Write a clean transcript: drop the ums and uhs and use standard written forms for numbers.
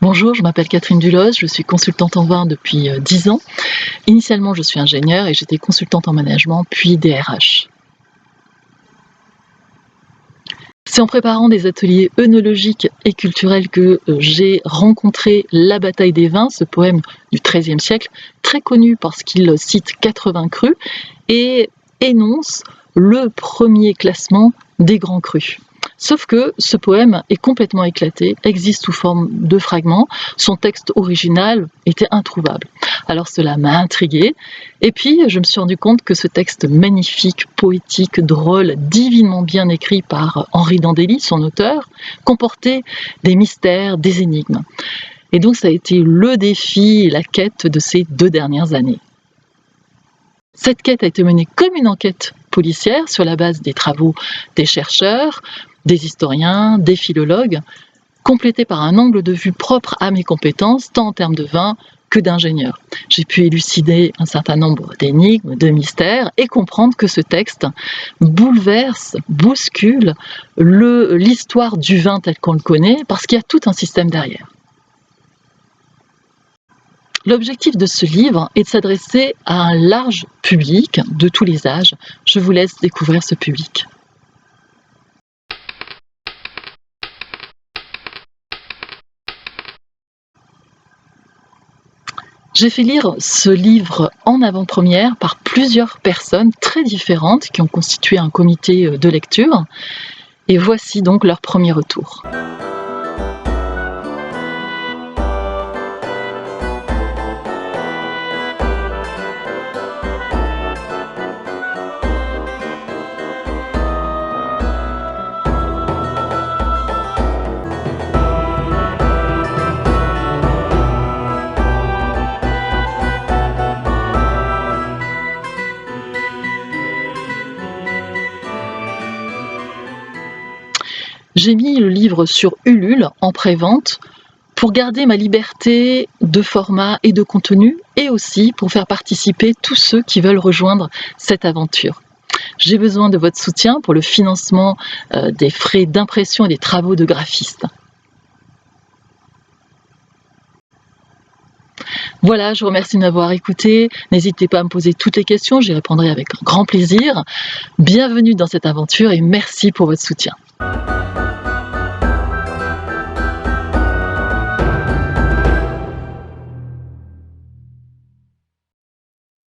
Bonjour, je m'appelle Catherine Duloz, je suis consultante en vin depuis 10 ans. Initialement, je suis ingénieure et j'étais consultante en management, puis DRH. C'est en préparant des ateliers œnologiques et culturels que j'ai rencontré La bataille des vins, ce poème du XIIIe siècle, très connu parce qu'il cite 80 crus et énonce le premier classement des grands crus. Sauf que ce poème est complètement éclaté, existe sous forme de fragments, son texte original était introuvable. Alors cela m'a intriguée, et puis je me suis rendu compte que ce texte magnifique, poétique, drôle, divinement bien écrit par Henri Dandély, son auteur, comportait des mystères, des énigmes. Et donc ça a été le défi et la quête de ces 2 dernières années. Cette quête a été menée comme une enquête policière sur la base des travaux des chercheurs, des historiens, des philologues, complétée par un angle de vue propre à mes compétences, tant en termes de vin que d'ingénieur. J'ai pu élucider un certain nombre d'énigmes, de mystères, et comprendre que ce texte bouleverse, bouscule l'histoire du vin tel qu'on le connaît, parce qu'il y a tout un système derrière. L'objectif de ce livre est de s'adresser à un large public de tous les âges. Je vous laisse découvrir ce public. J'ai fait lire ce livre en avant-première par plusieurs personnes très différentes qui ont constitué un comité de lecture. Et voici donc leur premier retour. J'ai mis le livre sur Ulule en pré-vente pour garder ma liberté de format et de contenu, et aussi pour faire participer tous ceux qui veulent rejoindre cette aventure. J'ai besoin de votre soutien pour le financement des frais d'impression et des travaux de graphiste. Voilà, je vous remercie de m'avoir écouté. N'hésitez pas à me poser toutes les questions, j'y répondrai avec grand plaisir. Bienvenue dans cette aventure et merci pour votre soutien.